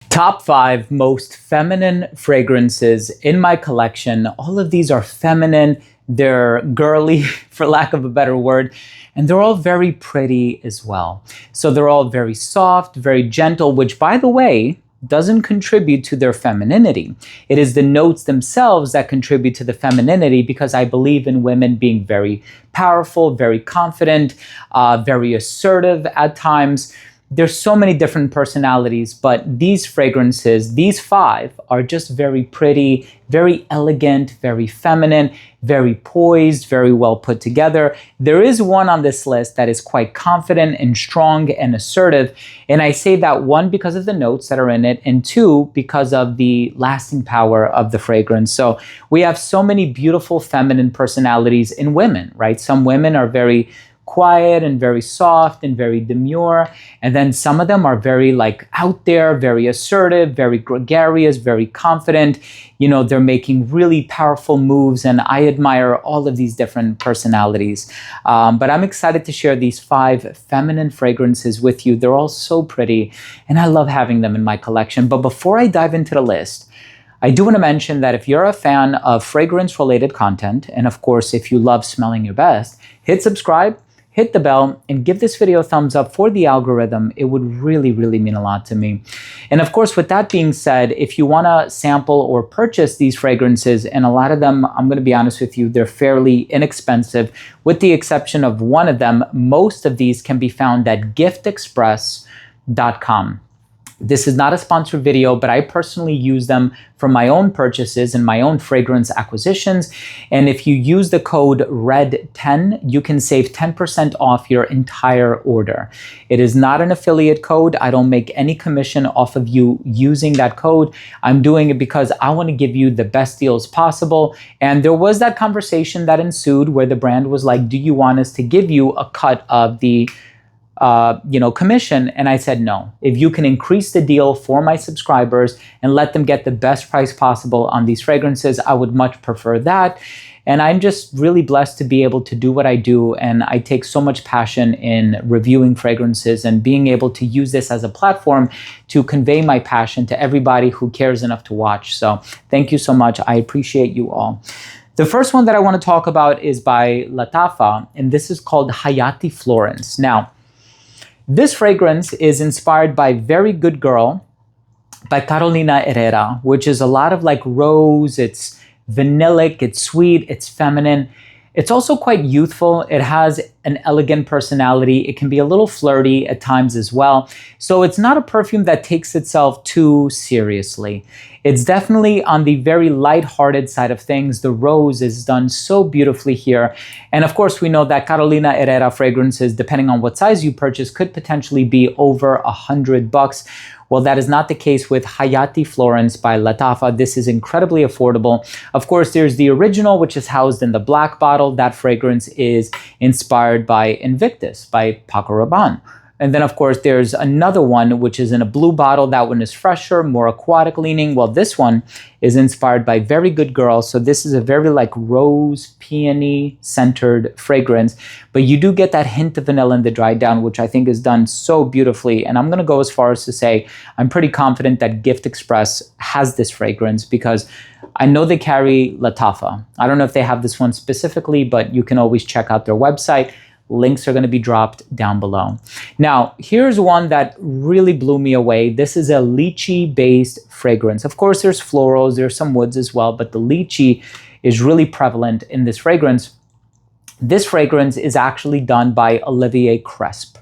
Top 5 most feminine fragrances in my collection. All of these are feminine, they're girly, for lack of a better word, and they're all very pretty as well. So they're all very soft, very gentle, which, by the way, doesn't contribute to their femininity. It is the notes themselves that contribute to the femininity, because I believe in women being very powerful, very confident, very assertive at times. There's so many different personalities, but these fragrances, these 5, are just very pretty, very elegant, very feminine, very poised, very well put together. There is one on this list that is quite confident and strong and assertive. And I say that, 1, because of the notes that are in it, and 2, because of the lasting power of the fragrance. So we have so many beautiful feminine personalities in women, right? Some women are very quiet and very soft and very demure, and then some of them are very out there, very assertive, very gregarious, very confident. They're making really powerful moves, and I admire all of these different personalities. But I'm excited to share these 5 feminine fragrances with you. They're all so pretty, and I love having them in my collection. But before I dive into the list, I do want to mention that if you're a fan of fragrance-related content, and of course, if you love smelling your best, hit subscribe, hit the bell, and give this video a thumbs up for the algorithm. It would really, really mean a lot to me. And of course, with that being said, if you want to sample or purchase these fragrances, and a lot of them, I'm going to be honest with you, they're fairly inexpensive, with the exception of one of them. Most of these can be found at giftexpress.com. This is not a sponsored video, but I personally use them for my own purchases and my own fragrance acquisitions. And if you use the code RED10, you can save 10% off your entire order. It is not an affiliate code. I don't make any commission off of you using that code. I'm doing it because I want to give you the best deals possible. And there was that conversation that ensued where the brand was like, do you want us to give you a cut of the commission? And I said, no. If you can increase the deal for my subscribers and let them get the best price possible on these fragrances, I would much prefer that. And I'm just really blessed to be able to do what I do. And I take so much passion in reviewing fragrances and being able to use this as a platform to convey my passion to everybody who cares enough to watch. So thank you so much. I appreciate you all. The first one that I want to talk about is by Latafa, and this is called Hayati Florence. Now, this fragrance is inspired by Very Good Girl by Carolina Herrera, which is a lot of rose. It's vanillic, it's sweet, it's feminine. It's also quite youthful. It has an elegant personality. It can be a little flirty at times as well. So it's not a perfume that takes itself too seriously. It's definitely on the very lighthearted side of things. The rose is done so beautifully here. And of course, we know that Carolina Herrera fragrances, depending on what size you purchase, could potentially be over $100. Well, that is not the case with Hayati Florence by Latafa. This is incredibly affordable. Of course, there's the original, which is housed in the black bottle. That fragrance is inspired by Invictus by Paco Rabanne. And then, of course, there's another one, which is in a blue bottle. That one is fresher, more aquatic leaning. Well, this one is inspired by Very Good Girl. So this is a very rose, peony centered fragrance. But you do get that hint of vanilla in the dry down, which I think is done so beautifully. And I'm going to go as far as to say, I'm pretty confident that Gift Express has this fragrance, because I know they carry Latafa. I don't know if they have this one specifically, but you can always check out their website. Links are going to be dropped down below. Now, here's one that really blew me away. This is a lychee-based fragrance. Of course, there's florals, there's some woods as well, but the lychee is really prevalent in this fragrance. This fragrance is actually done by Olivier Cresp.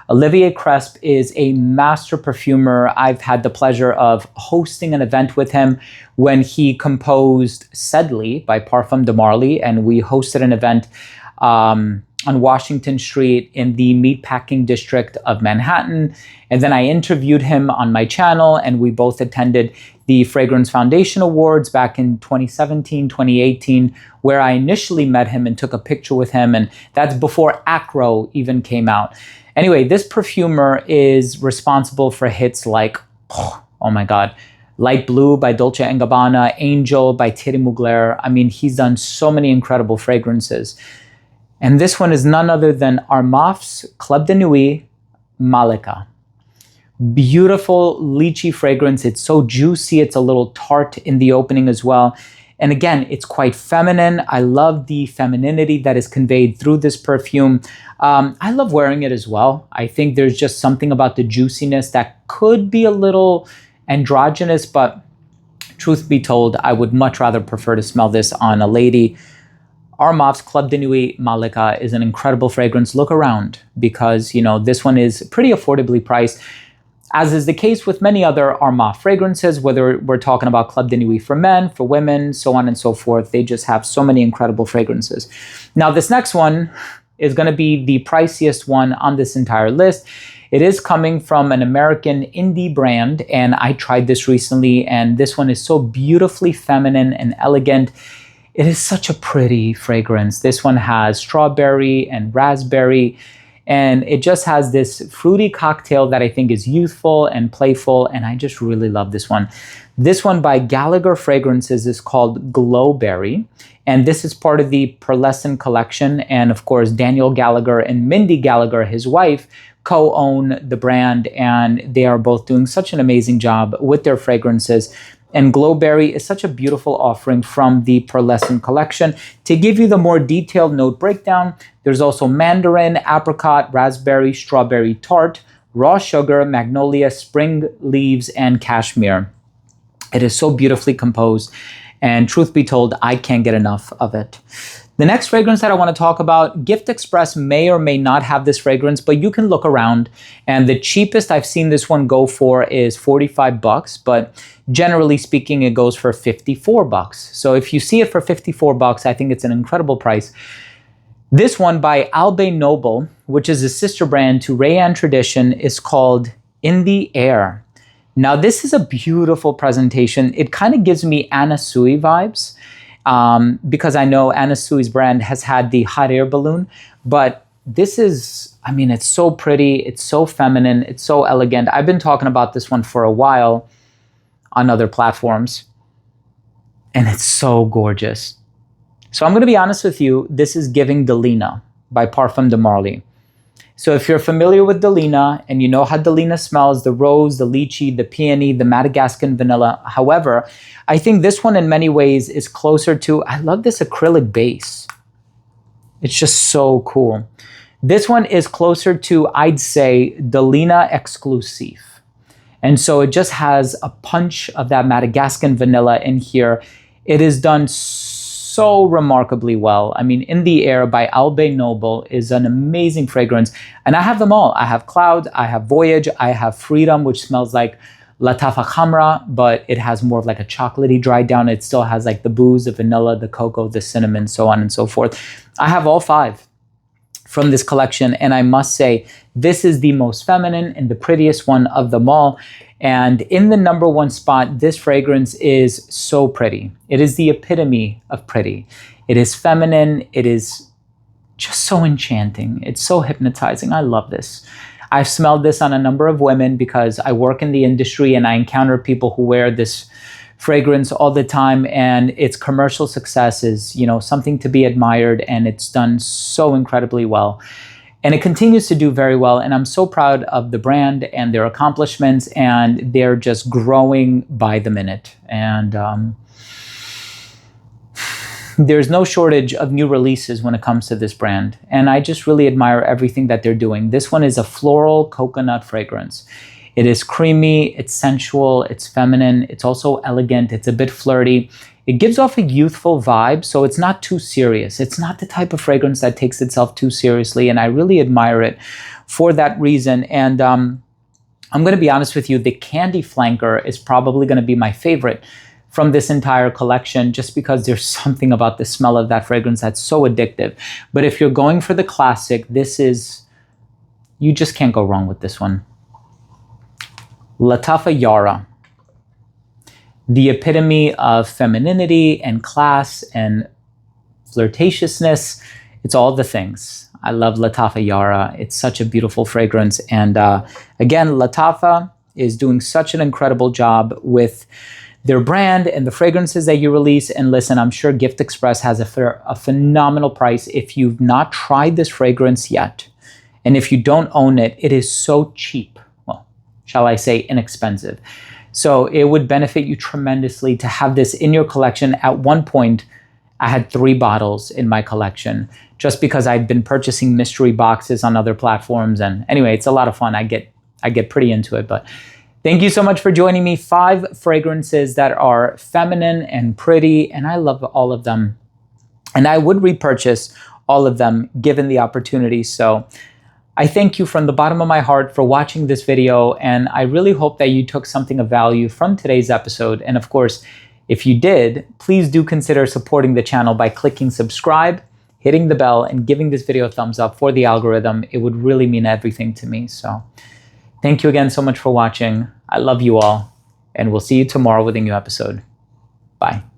Olivier Cresp is a master perfumer. I've had the pleasure of hosting an event with him when he composed Sedley by Parfum de Marly, and we hosted an event on Washington Street in the meatpacking district of Manhattan. And then I interviewed him on my channel, and we both attended the Fragrance Foundation Awards back in 2017, 2018, where I initially met him and took a picture with him. And that's before Acro even came out. Anyway, this perfumer is responsible for hits like, oh my God, Light Blue by Dolce & Gabbana, Angel by Thierry Mugler. I mean, he's done so many incredible fragrances. And this one is none other than Armaf's Club de Nuit Malika. Beautiful lychee fragrance. It's so juicy. It's a little tart in the opening as well. And again, it's quite feminine. I love the femininity that is conveyed through this perfume. I love wearing it as well. I think there's just something about the juiciness that could be a little androgynous, but truth be told, I would much rather prefer to smell this on a lady. Armaf's Club de Nuit Malika is an incredible fragrance. Look around because, you know, this one is pretty affordably priced, as is the case with many other Armaf fragrances, whether we're talking about Club de Nuit for men, for women, so on and so forth. They just have so many incredible fragrances. Now, this next one is going to be the priciest one on this entire list. It is coming from an American indie brand, and I tried this recently, and this one is so beautifully feminine and elegant. It is such a pretty fragrance. This one has strawberry and raspberry, and it just has this fruity cocktail that I think is youthful and playful, and I just really love this one. This one by Gallagher Fragrances is called Glowberry, and this is part of the Pearlescent collection. And of course, Daniel Gallagher and Mindy Gallagher, his wife, co-own the brand, and they are both doing such an amazing job with their fragrances. And Glowberry is such a beautiful offering from the Pearlescent collection. To give you the more detailed note breakdown, there's also mandarin, apricot, raspberry, strawberry tart, raw sugar, magnolia, spring leaves, and cashmere. It is so beautifully composed, and truth be told, I can't get enough of it. The next fragrance that I want to talk about, Gift Express may or may not have this fragrance, but you can look around, and the cheapest I've seen this one go for is $45, but generally speaking, it goes for $54. So if you see it for $54, I think it's an incredible price. This one by Albe Noble, which is a sister brand to Rayanne Tradition, is called In the Air. Now, this is a beautiful presentation. It kind of gives me Anna Sui vibes, because I know Anna Sui's brand has had the hot air balloon, but this is, I mean, it's so pretty, it's so feminine, it's so elegant. I've been talking about this one for a while on other platforms, and it's so gorgeous. So I'm going to be honest with you, this is giving Delina by Parfum de Marly. So if you're familiar with Delina and you know how Delina smells, the rose, the lychee, the peony, the Madagascan vanilla. However, I think this one in many ways is closer to, I love this acrylic base. It's just so cool. This one is closer to, I'd say, Delina Exclusive. And so it just has a punch of that Madagascan vanilla in here. It is done so remarkably well. I mean, In the Air by Albe Noble is an amazing fragrance. And I have them all. I have Cloud, I have Voyage, I have Freedom, which smells like Latafa Khamra, but it has more of like a chocolatey dry down. It still has like the booze, the vanilla, the cocoa, the cinnamon, so on and so forth. I have all 5 from this collection, and I must say, this is the most feminine and the prettiest one of them all. And in the #1 spot, this fragrance is so pretty. It is the epitome of pretty. It is feminine. It is just so enchanting. It's so hypnotizing. I love this. I've smelled this on a number of women because I work in the industry and I encounter people who wear this fragrance all the time, and its commercial success is, you know, something to be admired, and it's done so incredibly well. And it continues to do very well, and I'm so proud of the brand and their accomplishments, and they're just growing by the minute. And there's no shortage of new releases when it comes to this brand, and I just really admire everything that they're doing. This one is a floral coconut fragrance. It is creamy, it's sensual, it's feminine, it's also elegant, it's a bit flirty. It gives off a youthful vibe, so it's not too serious. It's not the type of fragrance that takes itself too seriously, and I really admire it for that reason. And I'm going to be honest with you, the Candy Flanker is probably going to be my favorite from this entire collection, just because there's something about the smell of that fragrance that's so addictive. But if you're going for the classic, this is, you just can't go wrong with this one. Latafa Yara, the epitome of femininity and class and flirtatiousness. It's all the things. I love Latafa Yara. It's such a beautiful fragrance. And again, Latafa is doing such an incredible job with their brand and the fragrances that you release. And listen, I'm sure Gift Express has a phenomenal price. If you've not tried this fragrance yet, and if you don't own it, it is so cheap. shall I say, inexpensive. So it would benefit you tremendously to have this in your collection. At one point, I had 3 bottles in my collection just because I'd been purchasing mystery boxes on other platforms. And anyway, it's a lot of fun. I get pretty into it. But thank you so much for joining me. 5 fragrances that are feminine and pretty, and I love all of them. And I would repurchase all of them given the opportunity. So I thank you from the bottom of my heart for watching this video, and I really hope that you took something of value from today's episode. And of course, if you did, please do consider supporting the channel by clicking subscribe, hitting the bell, and giving this video a thumbs up for the algorithm. It would really mean everything to me. So thank you again so much for watching. I love you all, and we'll see you tomorrow with a new episode. Bye.